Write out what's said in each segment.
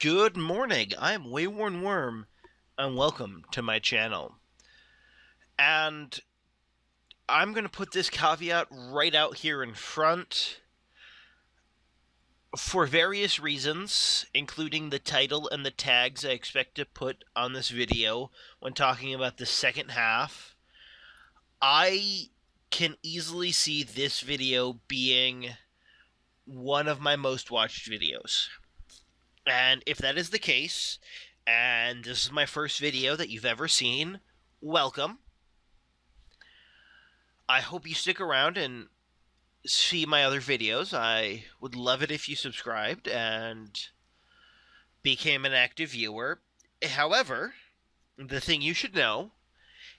Good morning, I'm WaywornWyrm, and welcome to my channel. And I'm going to put this caveat right out here in front. For various reasons, including the title and the tags I expect to put on this video when talking about the second half, I can easily see this video being one of my most watched videos. And if that is the case, and this is my first video that you've ever seen, welcome. I hope you stick around and see my other videos. I would love it if you subscribed and became an active viewer. However, the thing you should know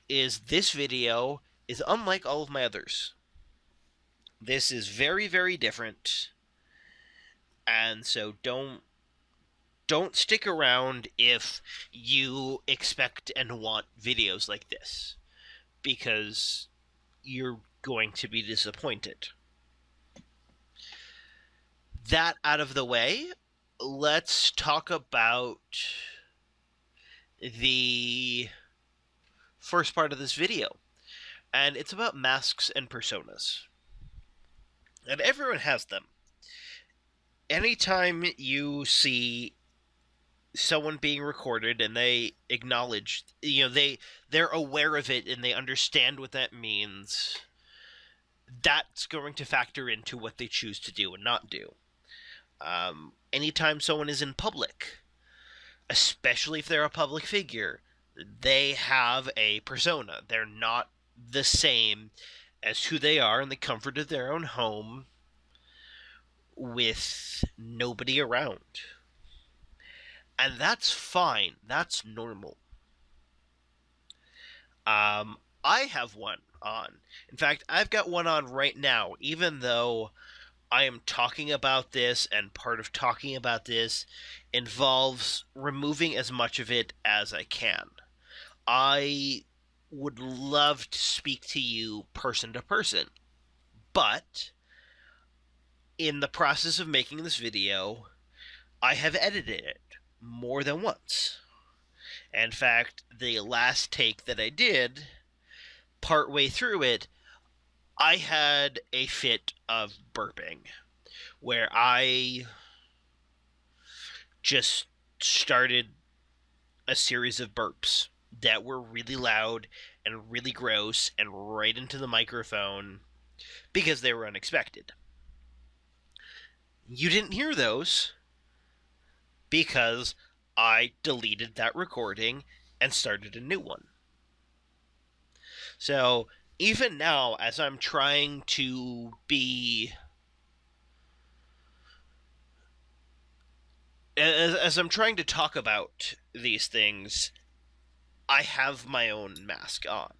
is this video is unlike all of my others. This is very, very different, and so don't stick around if you expect and want videos like this, because you're going to be disappointed. That out of the way, let's talk about the first part of this video, and it's about masks and personas. And everyone has them. Anytime you see someone being recorded and they acknowledge, they're aware of it and they understand what that means, that's going to factor into what they choose to do and not do. Anytime someone is in public, especially if they're a public figure, they have a persona. They're not the same as who they are in the comfort of their own home with nobody around. And that's fine. That's normal. I have one on. In fact, I've got one on right now, even though I am talking about this, and part of talking about this involves removing as much of it as I can. I would love to speak to you person to person, but in the process of making this video, I have edited it more than once. In fact, the last take that I did, partway through it, I had a fit of burping, where I just started a series of burps that were really loud and really gross and right into the microphone because they were unexpected. You didn't hear those because I deleted that recording and started a new one. So even now, as I'm trying to be, as I'm trying to talk about these things, I have my own mask on.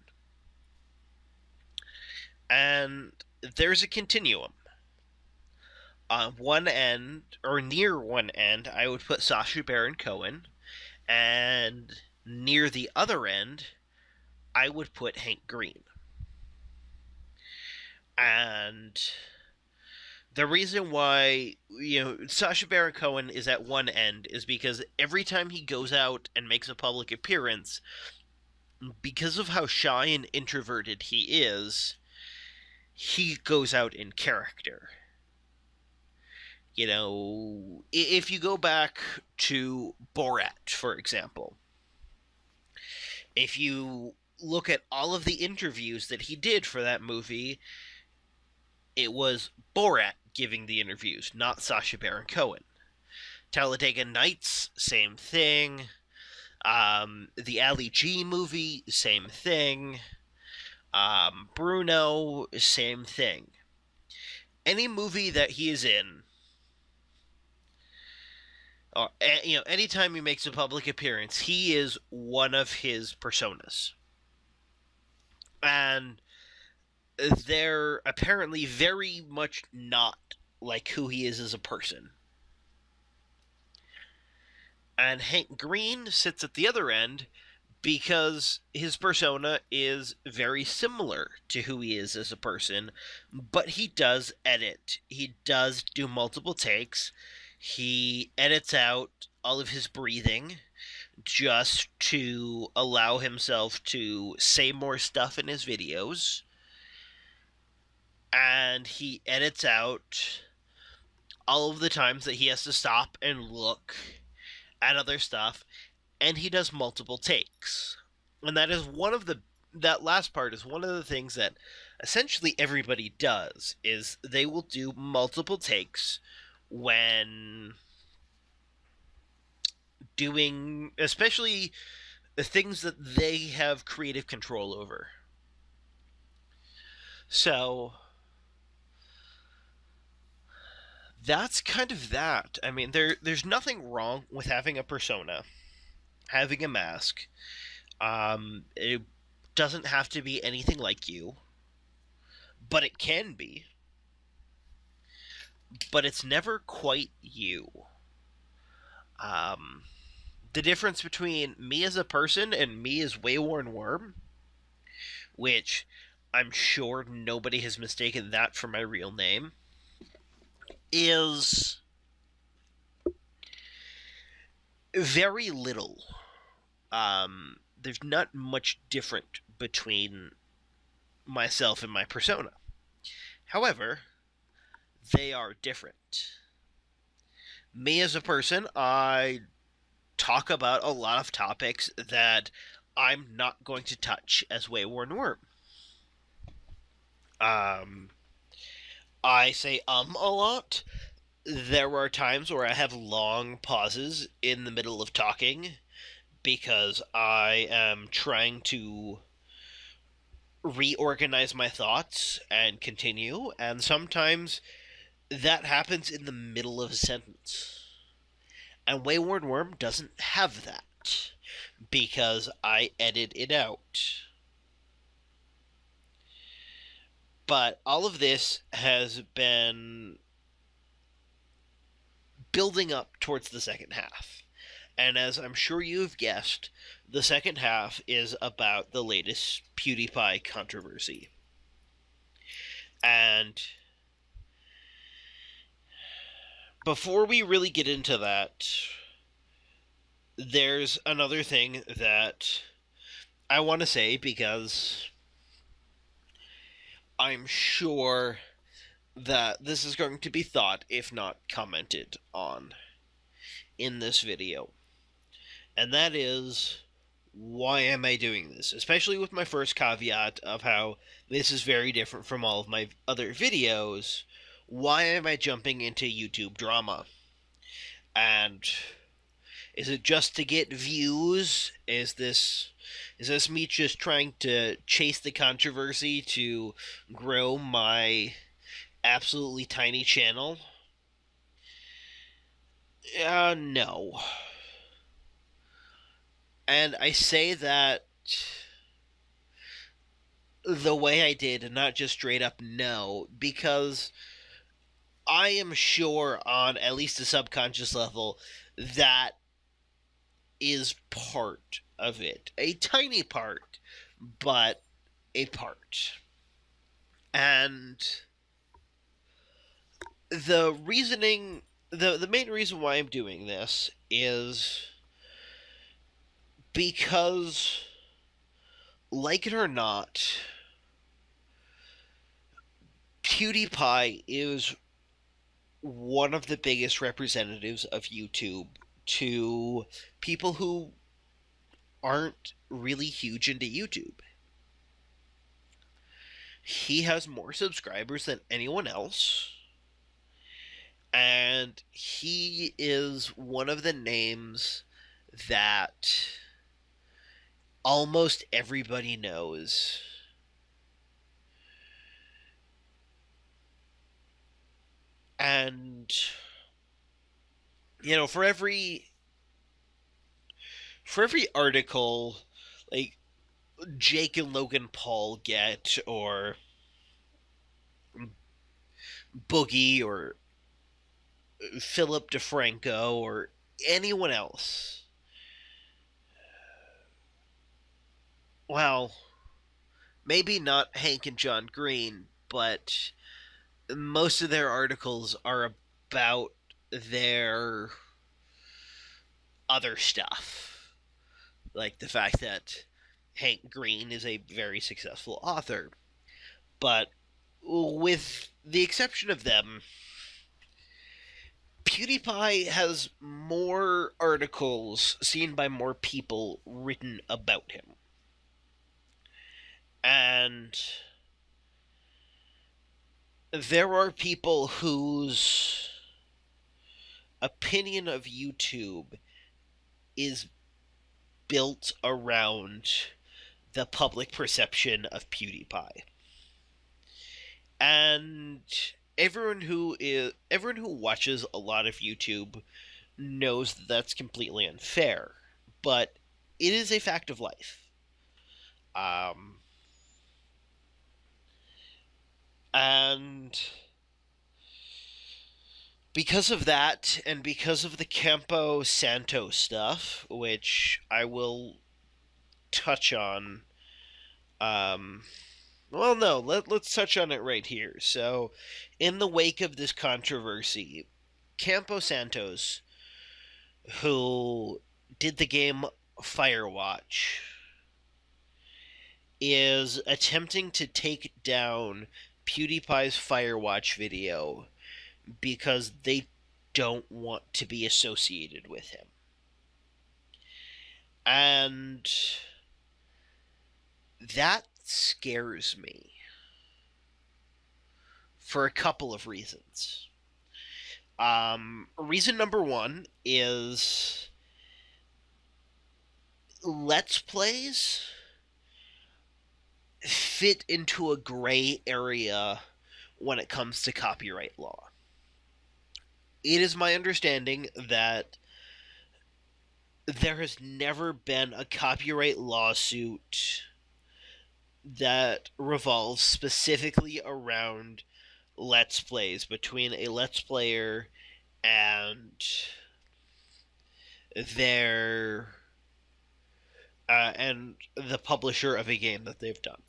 And there's a continuum. On one end, or near one end, I would put Sacha Baron Cohen, and near the other end, I would put Hank Green. And the reason why, Sacha Baron Cohen is at one end is because every time he goes out and makes a public appearance, because of how shy and introverted he is, he goes out in character. If you go back to Borat, for example, if you look at all of the interviews that he did for that movie, it was Borat giving the interviews, not Sacha Baron Cohen. Talladega Nights, same thing. The Ali G movie, same thing. Bruno, same thing. Any movie that he is in, anytime he makes a public appearance, he is one of his personas. And they're apparently very much not like who he is as a person. And Hank Green sits at the other end because his persona is very similar to who he is as a person, but he does edit. He does do multiple takes. He edits out all of his breathing just to allow himself to say more stuff in his videos. And he edits out all of the times that he has to stop and look at other stuff, and he does multiple takes. And that is one of the that last part is one of the things that essentially everybody does, is they will do multiple takes when doing, especially the things that they have creative control over. So that's kind of that. I mean, there's nothing wrong with having a persona, having a mask. It doesn't have to be anything like you, but it can be. But it's never quite you. Um, the difference between me as a person and me as WaywornWyrm, which I'm sure nobody has mistaken that for my real name, is very little. There's not much different between myself and my persona. However, they are different. Me as a person, I talk about a lot of topics that I'm not going to touch as WaywornWyrm. I say a lot. There are times where I have long pauses in the middle of talking because I am trying to reorganize my thoughts and continue, and sometimes that happens in the middle of a sentence. And WaywornWyrm doesn't have that because I edit it out. But all of this has been building up towards the second half. And as I'm sure you've guessed, the second half is about the latest PewDiePie controversy. And before we really get into that, there's another thing that I want to say, because I'm sure that this is going to be thought, if not commented on, in this video. And that is, why am I doing this? Especially with my first caveat of how this is very different from all of my other videos. Why am I jumping into YouTube drama? And is it just to get views? Is this me just trying to chase the controversy to grow my absolutely tiny channel? No. And I say that the way I did, and not just straight up no, because I am sure on at least a subconscious level that is part of it. A tiny part, but a part. And the reasoning, the main reason why I'm doing this is because, like it or not, PewDiePie is one of the biggest representatives of YouTube to people who aren't really huge into YouTube. He has more subscribers than anyone else, and he is one of the names that almost everybody knows. And for every article like Jake and Logan Paul get, or Boogie, or Philip DeFranco, or anyone else, well, maybe not Hank and John Green, but most of their articles are about their other stuff, like the fact that Hank Green is a very successful author. But with the exception of them, PewDiePie has more articles seen by more people written about him. And there are people whose opinion of YouTube is built around the public perception of PewDiePie. And everyone who watches a lot of YouTube knows that that's completely unfair, but it is a fact of life. And because of that, and because of the Campo Santo stuff, which I will touch on, well, no, let's touch on it right here. So, in the wake of this controversy, Campo Santos, who did the game Firewatch, is attempting to take down PewDiePie's Firewatch video because they don't want to be associated with him. And that scares me for a couple of reasons. Reason number one is Let's Plays fit into a gray area when it comes to copyright law. It is my understanding that there has never been a copyright lawsuit that revolves specifically around Let's Plays between a Let's Player and their and the publisher of a game that they've done.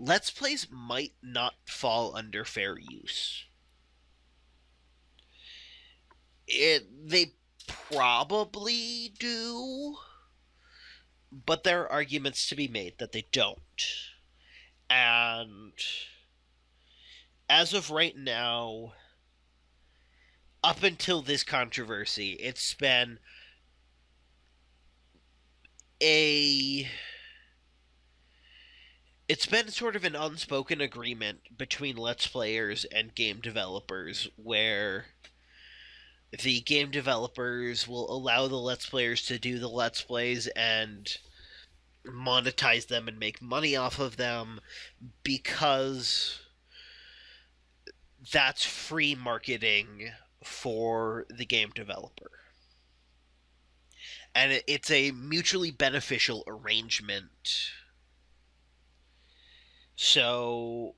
Let's Plays might not fall under fair use. They probably do, but there are arguments to be made that they don't. And as of right now, up until this controversy, it's been sort of an unspoken agreement between Let's Players and game developers where the game developers will allow the Let's Players to do the Let's Plays and monetize them and make money off of them because that's free marketing for the game developer. And it's a mutually beneficial arrangement. So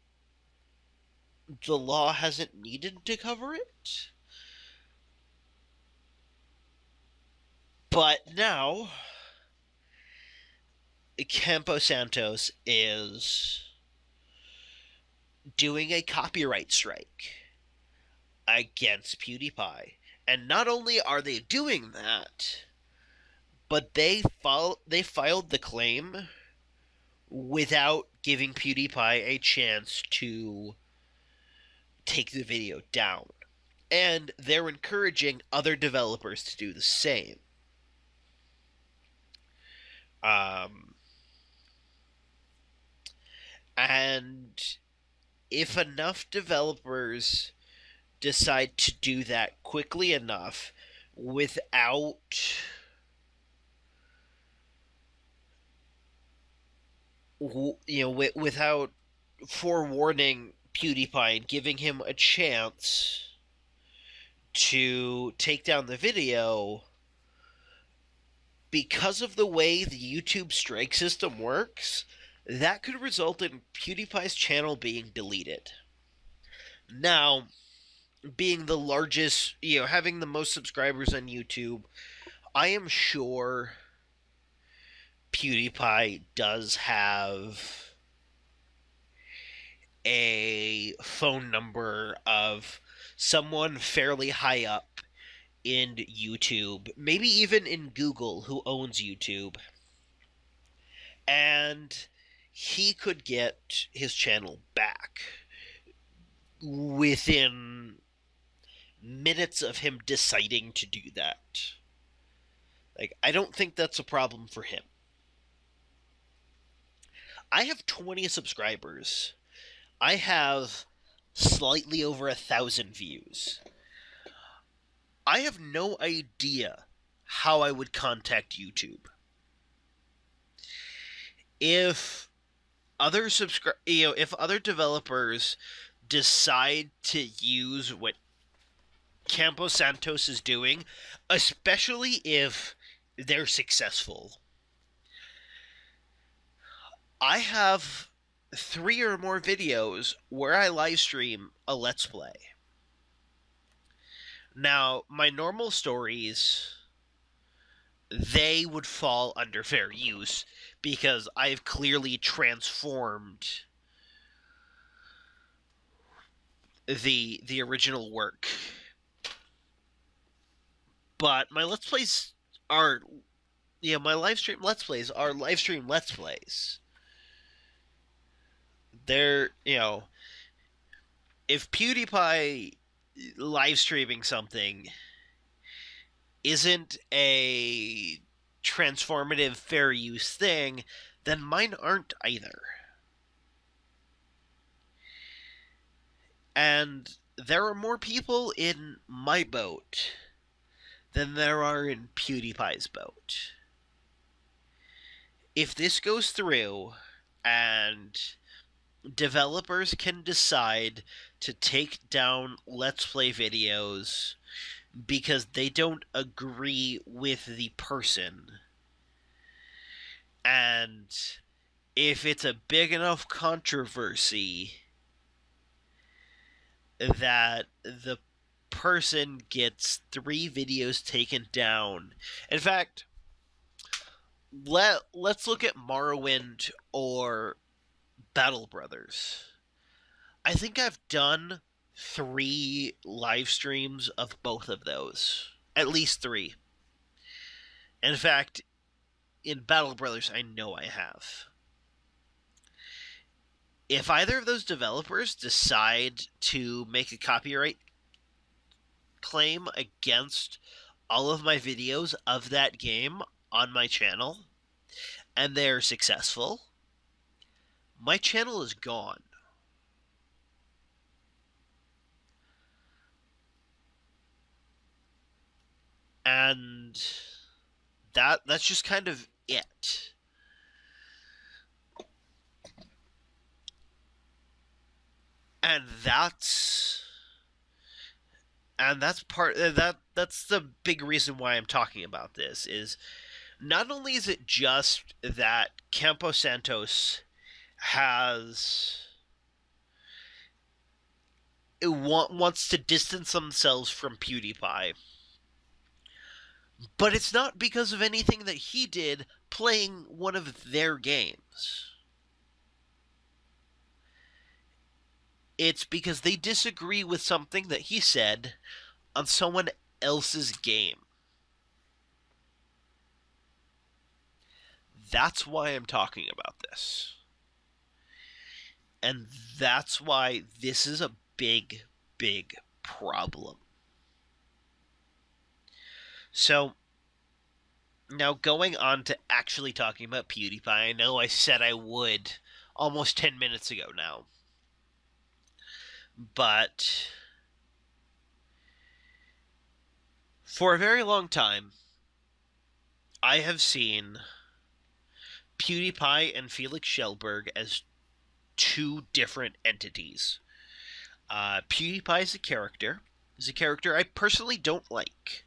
the law hasn't needed to cover it. But now Campo Santos is doing a copyright strike against PewDiePie. And not only are they doing that, but they filed the claim without giving PewDiePie a chance to take the video down. And they're encouraging other developers to do the same. And if enough developers decide to do that quickly enough without without forewarning PewDiePie and giving him a chance to take down the video, because of the way the YouTube strike system works, that could result in PewDiePie's channel being deleted. Now, being the largest, having the most subscribers on YouTube, I am sure PewDiePie does have a phone number of someone fairly high up in YouTube, maybe even in Google, who owns YouTube, and he could get his channel back within minutes of him deciding to do that. Like, I don't think that's a problem for him. I have 20 subscribers. I have slightly over 1,000 views. I have no idea how I would contact YouTube. If if other developers decide to use what Campo Santos is doing, especially if they're successful. I have 3 or more videos where I live stream a Let's Play. Now, my normal stories, they would fall under fair use because I've clearly transformed the original work. But my Let's Plays are, my live stream Let's Plays are live stream Let's Plays. They're, if PewDiePie live streaming something isn't a transformative fair use thing, then mine aren't either. And there are more people in my boat than there are in PewDiePie's boat. If this goes through and developers can decide to take down Let's Play videos because they don't agree with the person, and if it's a big enough controversy that the person gets 3 videos taken down. In fact, let's look at Morrowind or Battle Brothers. I think I've done 3 live streams of both of those. At least 3. In fact, in Battle Brothers, I know I have. If either of those developers decide to make a copyright claim against all of my videos of that game on my channel, and they're successful, my channel is gone. And that's just kind of it. And that's the big reason why I'm talking about this. Is not only is it just that Campo Santos wants to distance themselves from PewDiePie, but it's not because of anything that he did playing one of their games. It's because they disagree with something that he said on someone else's game. That's why I'm talking about this. And that's why this is a big, big problem. So, now going on to actually talking about PewDiePie, I know I said I would almost 10 minutes ago now. But for a very long time, I have seen PewDiePie and Felix Schellberg as 2 different entities. PewDiePie is a character. He's a character I personally don't like.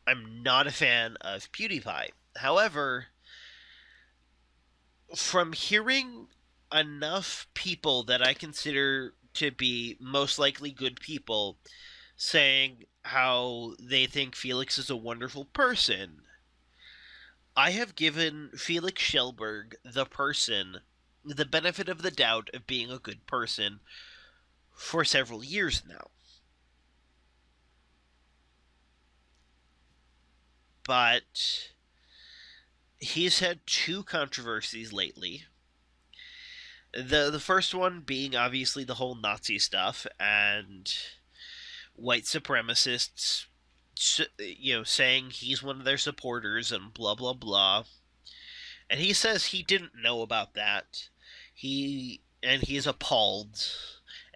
I'm not a fan of PewDiePie. However, from hearing enough people that I consider to be most likely good people saying how they think Felix is a wonderful person, I have given Felix Schellberg, the person, the benefit of the doubt of being a good person for several years now. but he's had two controversies lately. The first one being obviously the whole Nazi stuff and white supremacists, saying he's one of their supporters and blah blah blah. And he says he didn't know about that. He's appalled,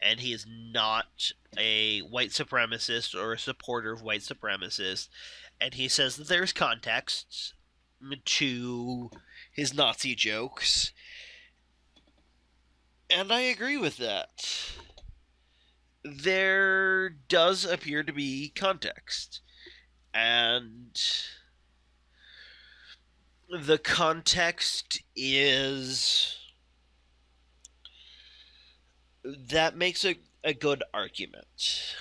and he is not a white supremacist or a supporter of white supremacists. And he says that there's context to his Nazi jokes, and I agree with that. There does appear to be context, and the context is that makes a good argument.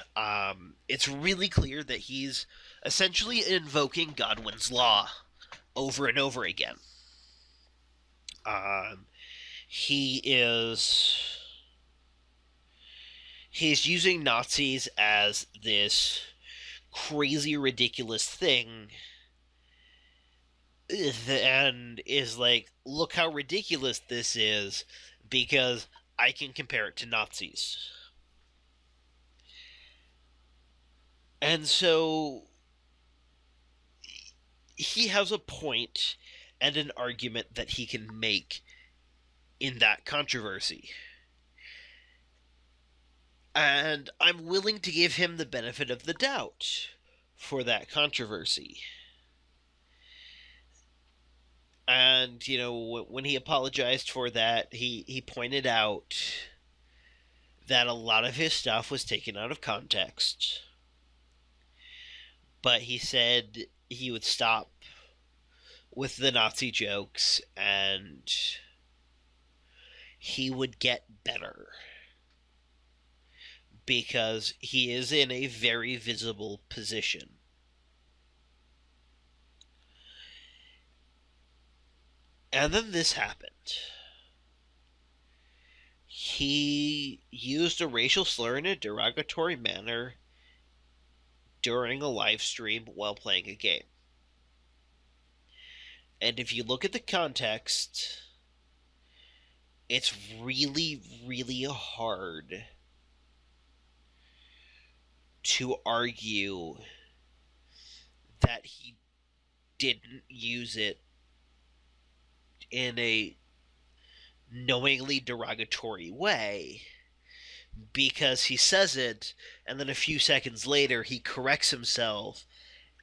It's really clear that he's essentially invoking Godwin's law over and over again. He is he's using Nazis as this crazy, ridiculous thing, and is like, look how ridiculous this is, because I can compare it to Nazis. And so he has a point and an argument that he can make in that controversy. And I'm willing to give him the benefit of the doubt for that controversy. And, when he apologized for that, he pointed out that a lot of his stuff was taken out of context. But he said he would stop with the Nazi jokes and he would get better, because he is in a very visible position. And then this happened. He used a racial slur in a derogatory manner during a live stream while playing a game. And if you look at the context, it's really, really hard to argue that he didn't use it in a knowingly derogatory way, because he says it, and then a few seconds later he corrects himself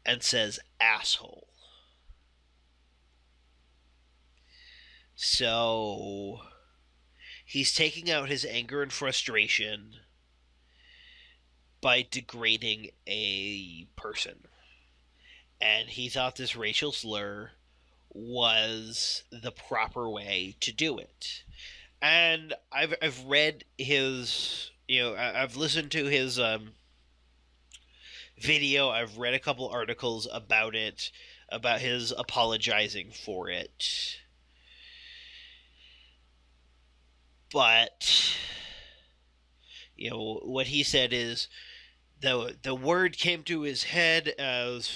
and says asshole. So he's taking out his anger and frustration by degrading a person. And he thought this racial slur was the proper way to do it. And I've read his, I've listened to his video. I've read a couple articles about it, about his apologizing for it. But what he said is the word came to his head as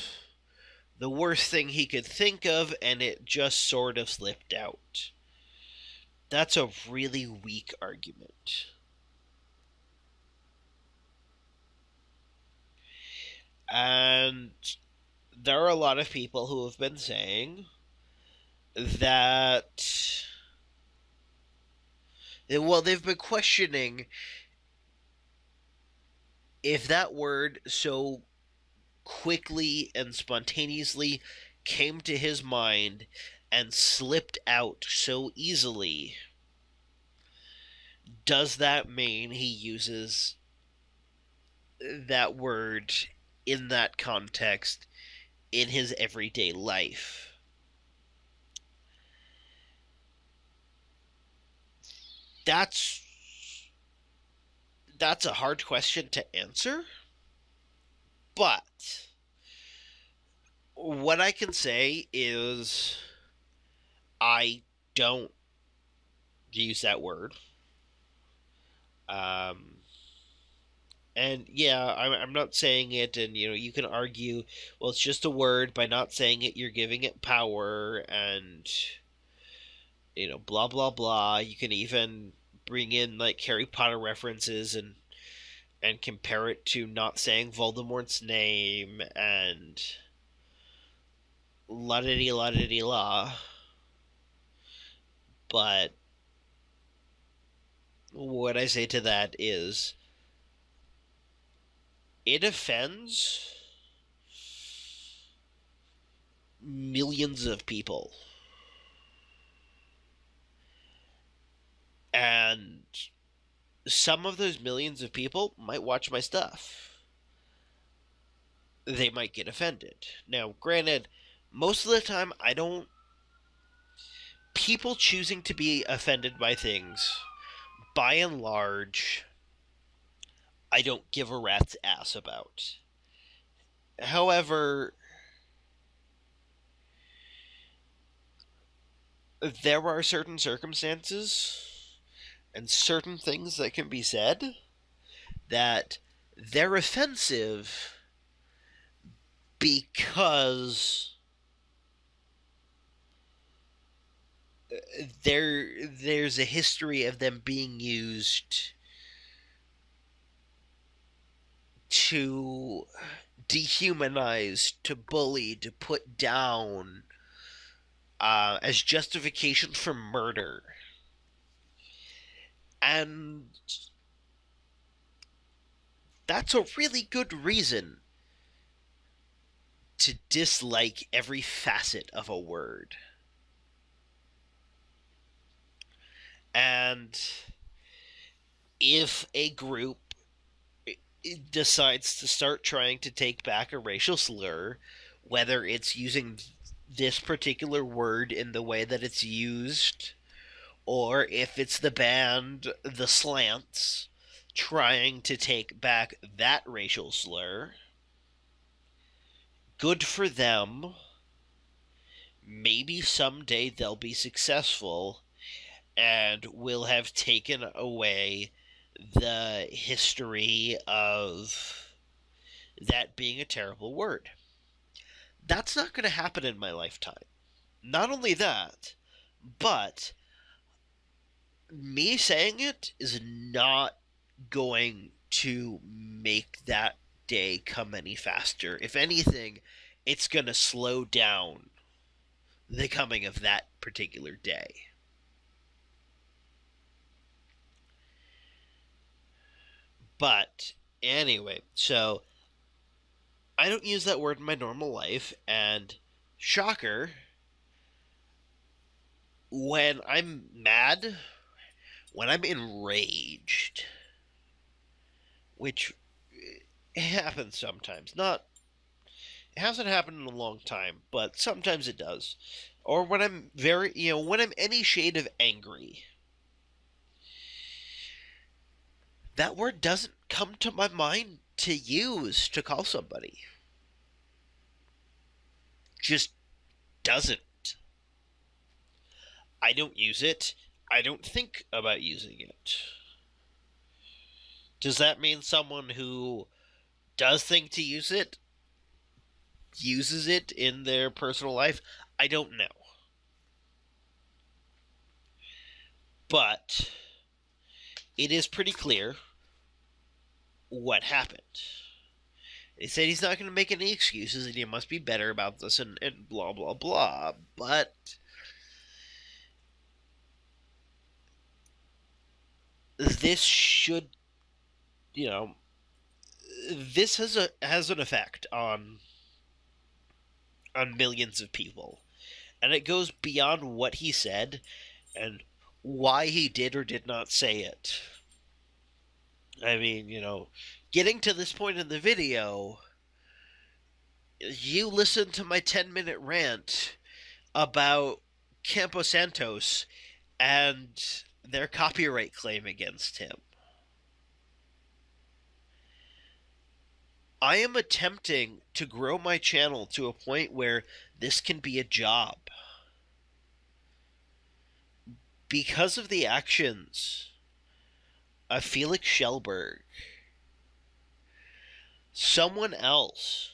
the worst thing he could think of, and it just sort of slipped out. That's a really weak argument. And there are a lot of people who have been saying that, well, they've been questioning if that word so quickly and spontaneously came to his mind and slipped out so easily, does that mean he uses that word in that context in his everyday life? That's a hard question to answer. But what I can say is I don't use that word. And yeah, I'm not saying it, and you can argue, well, it's just a word. By not saying it, you're giving it power, and blah blah blah. You can even bring in like Harry Potter references and compare it to not saying Voldemort's name and la di di la. But what I say to that is it offends millions of people. And some of those millions of people might watch my stuff. They might get offended. Now, granted, most of the time I don't. People choosing to be offended by things, by and large, I don't give a rat's ass about. However, there are certain circumstances and certain things that can be said that they're offensive because there's a history of them being used to dehumanize, to bully, to put down, as justification for murder. And that's a really good reason to dislike every facet of a word. And if a group decides to start trying to take back a racial slur, whether it's using this particular word in the way that it's used, or if it's the band The Slants trying to take back that racial slur, good for them. Maybe someday they'll be successful and will have taken away the history of that being a terrible word. That's not going to happen in my lifetime. Not only that, but me saying it is not going to make that day come any faster. If anything, it's going to slow down the coming of that particular day. But anyway, so I don't use that word in my normal life, and shocker, when I'm mad, when I'm enraged, which happens sometimes, not it hasn't happened in a long time, but sometimes it does. Or when I'm when I'm any shade of angry, that word doesn't come to my mind to use to call somebody. Just doesn't. I don't use it. I don't think about using it. Does that mean someone who does think to use it uses it in their personal life? I don't know. But it is pretty clear what happened. He said he's not going to make any excuses and he must be better about this and blah, blah, blah. But this should, this has an effect on millions of people. And it goes beyond what he said and why he did or did not say it. I mean, getting to this point in the video, you listen to my 10-minute rant about Campo Santos and their copyright claim against him. I am attempting to grow my channel to a point where this can be a job. Because of the actions of Felix Schellberg, someone else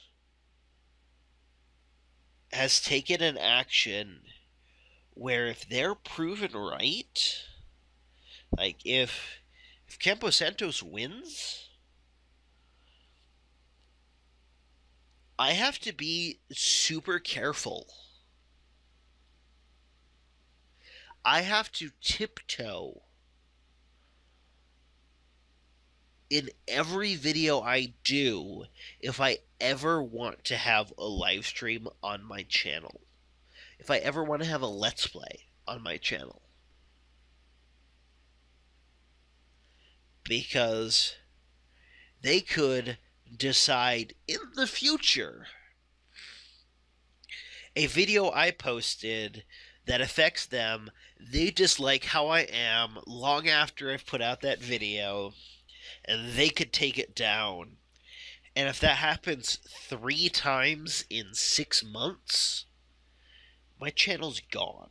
has taken an action where if they're proven right, like if Campo Santos wins, I have to be super careful. I have to tiptoe in every video I do if I ever want to have a live stream on my channel. If I ever want to have a Let's Play on my channel. Because they could decide in the future a video I posted that affects them, they dislike how I am long after I've put out that video, and they could take it down. And if that happens 3 times in 6 months, my channel's gone.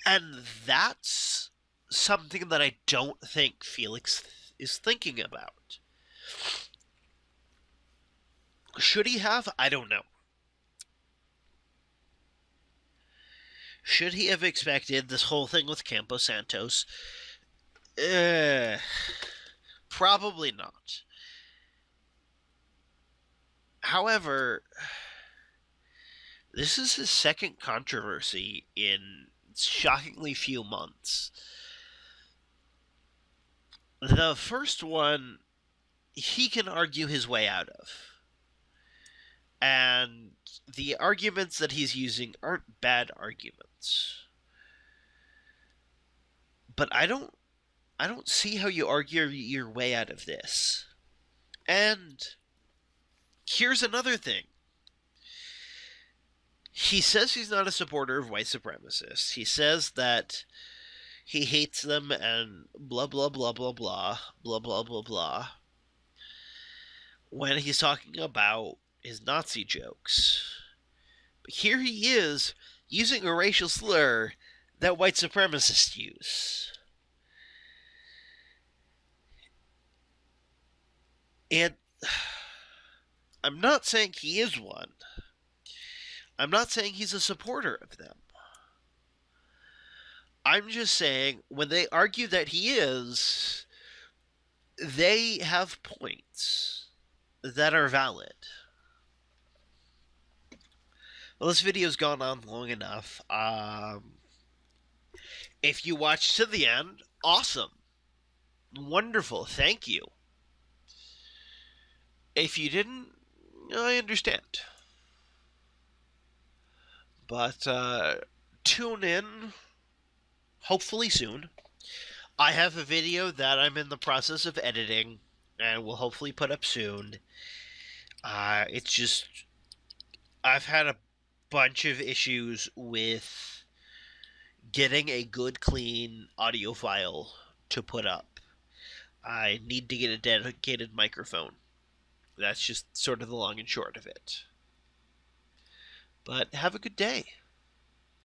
And that's something that I don't think Felix is thinking about. Should he have? I don't know. Should he have expected this whole thing with Campo Santos? Probably not. However, this is his second controversy in shockingly few months. The first one, he can argue his way out of. And the arguments that he's using aren't bad arguments. But I don't see how you argue your way out of this. And here's another thing. He says he's not a supporter of white supremacists. He says that he hates them and blah, blah, blah, blah, blah, blah, blah, blah, blah, when he's talking about his Nazi jokes. But here he is using a racial slur that white supremacists use. And I'm not saying he is one. I'm not saying he's a supporter of them. I'm just saying when they argue that he is, they have points that are valid. Well, this video's gone on long enough. If you watched to the end, awesome. Wonderful. Thank you. If you didn't, I understand. But tune in, hopefully soon. I have a video that I'm in the process of editing and will hopefully put up soon. It's just, I've had a bunch of issues with getting a good, clean audio file to put up. I need to get a dedicated microphone. That's just sort of the long and short of it. But have a good day.